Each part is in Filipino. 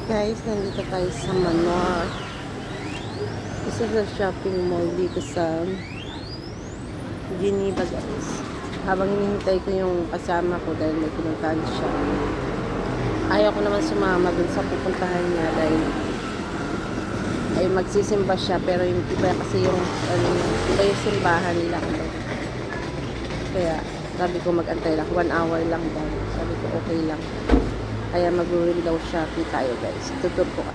Guys, nandito tayo sa Manor. Isa sa shopping mall dito sa Geneva, guys. Habang hinihintay ko yung kasama ko dahil may pinuntahan siya. Ayaw ko naman sumama dun sa pupuntahan niya dahil ay magsisimba siya pero yung iba kasi yung iba yung simbahan nila. Kaya sabi ko mag-antay lang 1 hour lang daw. Sabi ko okay lang. Kaya mag-window shopping tayo, guys. Tutur ko ka.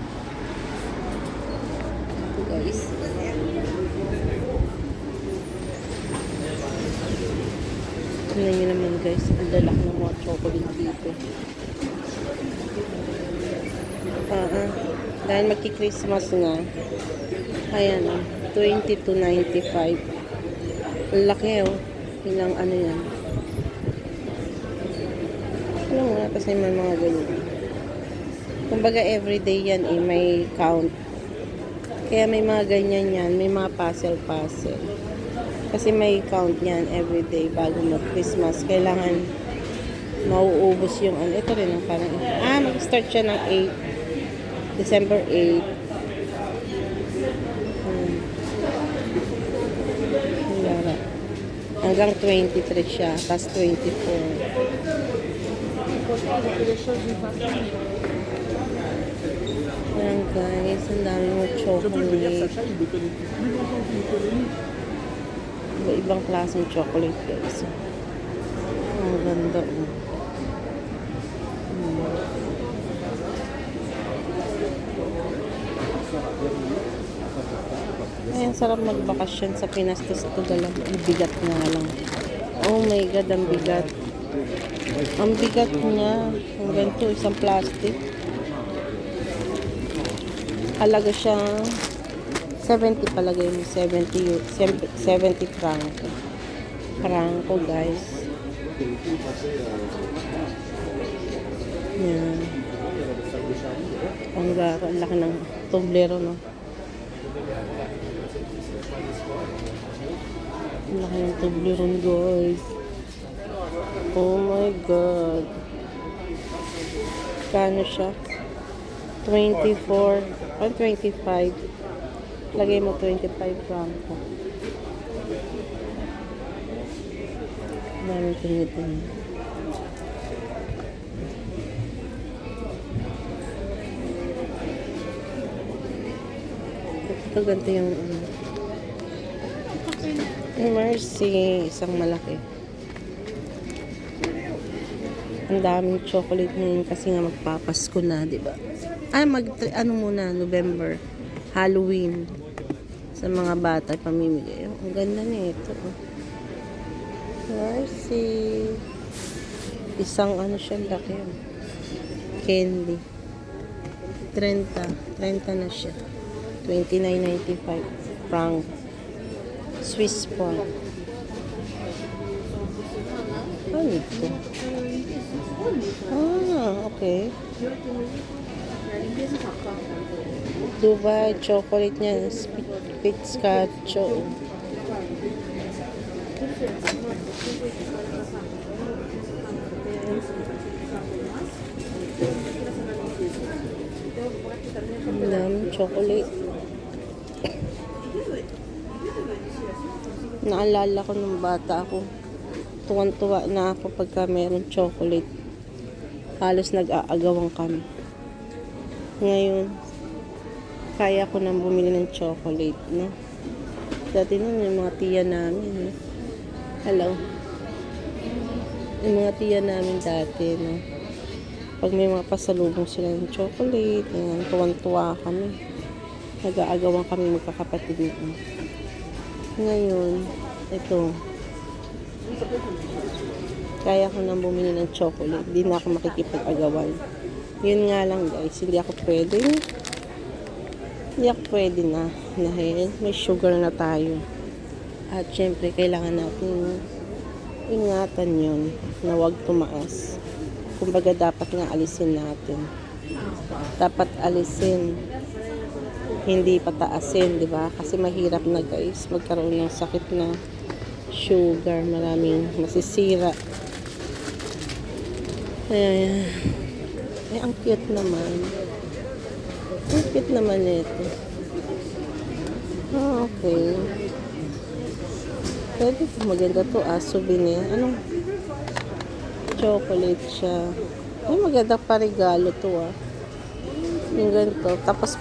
Ito, guys. Tingnan nyo naman, guys. Ang lalak ng mga chocolate dito. Dahil magki-Christmas nga. Ayan, 22.95. Ang laki, oh. Ilang ano yan. Ano nga, kasi may mga ganyan. Kumbaga everyday yan may count. Kaya may mga ganyan yan, may mga puzzle. Kasi may count yan everyday bago mag-Christmas. Kailangan mauubos yung ano. Ito rin ang parang, mag-start siya ng 8. December 8. Hanggang 23 siya, tapos 24. Ayan guys, ang dami mo chocolate. Iba-ibang klaseng chocolate guys. Ang ganda. Ayan, sarap magbakasyon sa Pinas. Tapos ito dalang, ang bigat nga lang. Oh my god, ang bigat. Ang bigat niya. Ang ganito, isang plastic. Halaga siya 70 palagay mo. 70 franco. Franco, guys. Yan. Ang laki ng tublero, no? Ang laki ng tublero, guys. Oh my god. Kano siya? 24 o 25. Lagay mo 25 franco. Daming tinitin. Ito ganito yung Mercy, isang malaki. Ang daming chocolate ngayon kasi nga magpapasko na, di ba? Muna, November, Halloween. Sa mga bata, pamimigay. Ang ganda na ito. Mercy. Isang siya, laki. Candy. 30 na siya. 29.95 franc. Swiss franc. Ano ito? Okay. Dubai chocolate niya. Pizzaccio. Ang daming chocolate. Naalala ko nung bata ako. Tuwan-tuwa na ako pagka mayroong chocolate. Halos nag-aagawan kami. Ngayon, kaya ko nang bumili ng chocolate, no? Dati nun, yung mga tiya namin, no? Hello? Yung mga tiya namin dati, no? Pag may mga pasalubong sila ng chocolate, tuwan-tuwa kami. Nag-aagawan kami magkakapatid nito. Ngayon, ito. Kaya ko nang bumili ng chocolate. Hindi na ako makikipag-agawan. Yun nga lang guys, hindi ako pwede na dahil may sugar na tayo. At syempre, kailangan natin ingatan yun na huwag tumaas. Kumbaga, dapat nga alisin natin. Dapat alisin. Hindi pataasin, di ba? Kasi mahirap na guys, magkaroon ng sakit na sugar. Maraming masisira. Ayan. Ay, ang cute naman. Ang cute naman ito. Ah, okay. Pwede po, maganda to, souvenir. Anong chocolate siya. Ay, maganda pa regalo to, Yung ganito. Tapos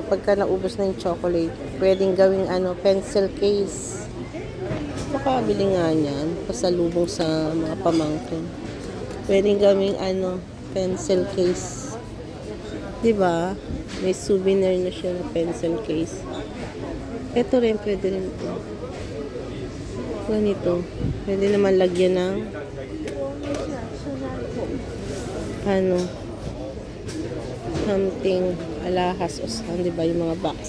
pagka naubos na yung chocolate, pwedeng gawing pencil case. Makabili nga niyan, pasalubong sa mga pamangkin. Pwedeng gawing pencil case. 'Di ba? May souvenir na siya na pencil case. Ito rin, pwede rin ito. Ganito. Pwede naman lagyan ng something alahas o di ba, yung mga box.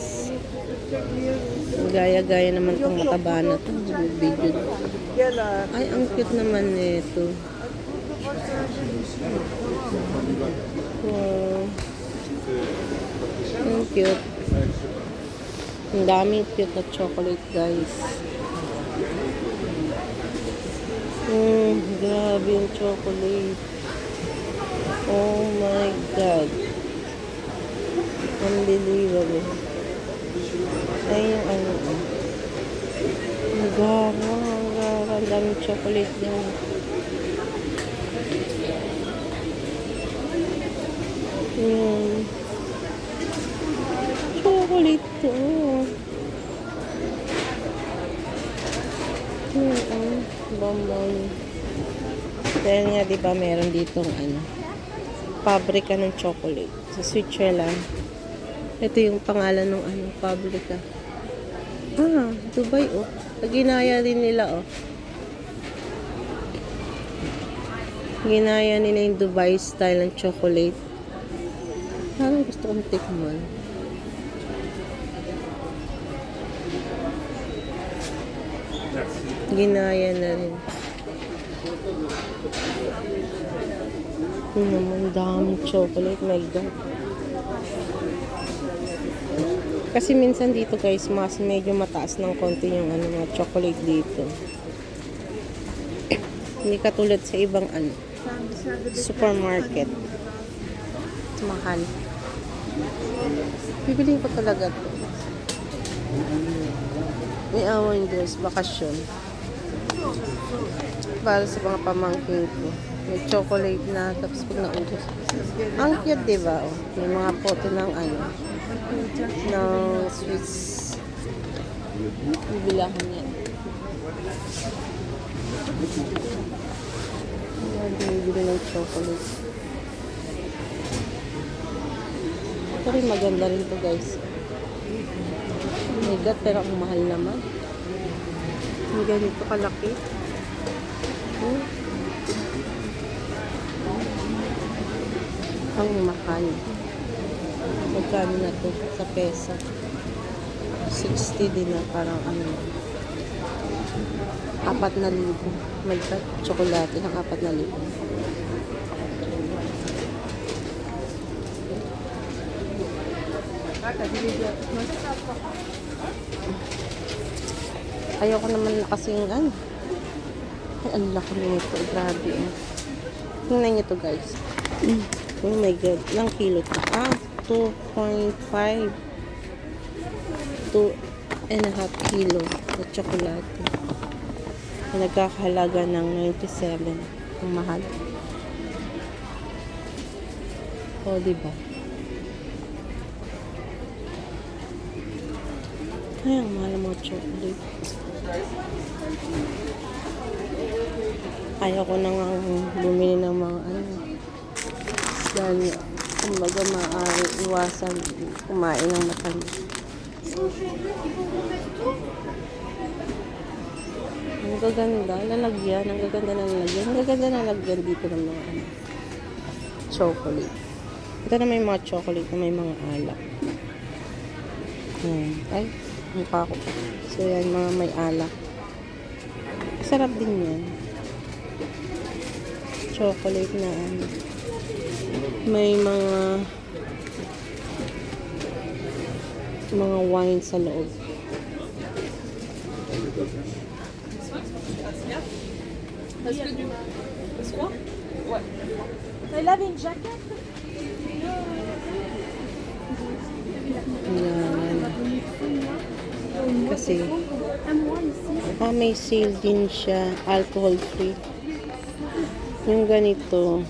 Gaya-gaya naman tong mataba na to. Video. Ay, ang cute naman nito. Wow. Ang cute. Ang daming cute na chocolate, guys. Grabe yung chocolate. Oh my God. Unbelievable. Ay, yung ang gara. Ang daming chocolate yan. Chocolate to. Bonbon. Dahil nga, di ba, meron ditong pabrika ng chocolate sa Switzerland. Ito yung pangalan ng pabrika. Dubai, ginaya din nila, ginaya nila yung Dubai style ng chocolate. Parang gusto kong tikman. Ginaya na rin. Yun naman, daming chocolate. My God. Kasi minsan dito, guys, mas medyo mataas ng konti yung mga chocolate dito. Hindi katulad sa ibang supermarket. Mahal. Bibiling ko talaga to. May awang Diyos, bakasyon. Para sa mga pamangkin ko. May chocolate na, tapos pag naubos. Ang cute, diba? May mga photo ng ng Swiss. Bibilahan yan. Bibili ng chocolate. Ito rin maganda rin to, guys. Oh my God, pero ang mahal naman. May ganito kalaki. Ang mahal. Magkano na to sa pesa? 60 din na, parang 4,000. May chocolate ng 4,000. Ayoko naman na kasing ay, ang laki nito. Grabe. Tingnan nyo to, guys. Oh my God. Ilang kilo to? 2.5. 2.5 kilo na chocolate. Nagkakahalaga ng 97. Ang mahal. O, diba? Ay, ang mahal ng mga chocolate. Ayaw ko nang bumili ng mga dahil kumbaga maaari iwasan kumain ng matamis. Ang gaganda, lalagyan. Ang gaganda na lalagyan. Ang gaganda na lalagyan dito ng mga chocolate. Ito na may mga chocolate na may mga alak. Ay, mukha ko. So yan, mga may alak. Sarap din yan. Chocolate na may mga wine sa loob. I love in jacket. kasi. May sale din siya. Alcohol free. Yung ganito,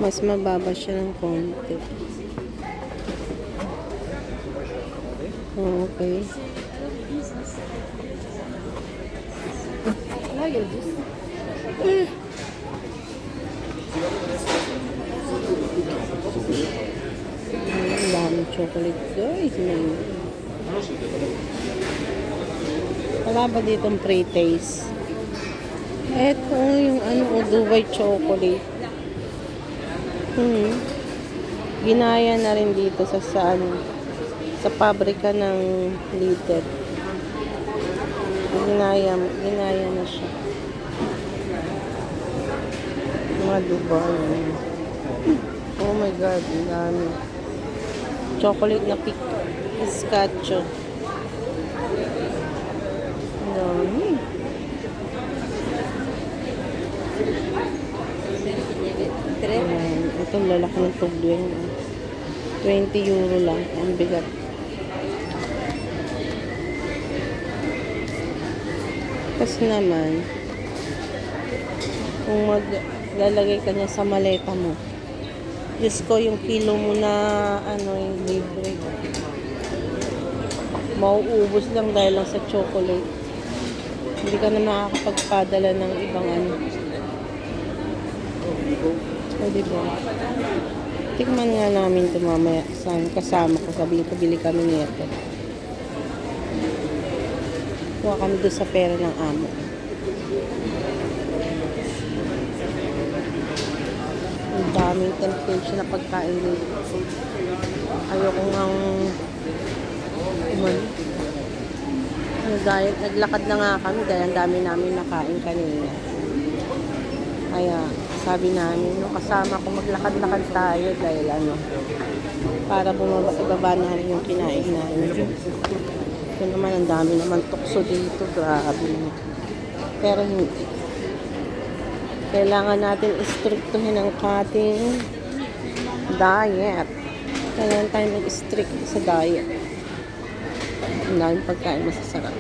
mas mababa siya ng konti. Oh, okay. Ang daming chocolate guys. Wala ba ditong pre-taste? Eto yung Dubai chocolate. Ginaya na rin dito sa pabrika ng liter. Ginaya na siya. Mga Dubai. Oh my God, ang dami. Chocolate na pistachio. Ang dami. Itong lalaki ng tugwing. 20 euro lang. Ang bigat. Kasi naman, kung maglalagay ka niya sa maleta mo, Diyos ko, yung kilo mo na yung libre. Mauubos lang dahil lang sa chocolate. Hindi ka na makakapagpadala ng ibang O, diba? Tikman nga namin ito mamaya. Kasama ko, sabihin ko, bili kami nito. Kuha kami doon sa pera ng amo. Ang daming temptation na pagkain dito. Ayoko ngang diet. Naglakad na nga kami dahil ang dami namin nakain kanina. Kaya sabi namin, kasama ko maglakad-lakad tayo dahil para ibaba na rin yung kinain namin. Ito naman, ang dami naman tukso dito. Grabe. Pero hindi. Kailangan natin istriktuhin ang ating diet. Kailangan tayo mag-strict sa diet. Ang daming pagkain masasarap.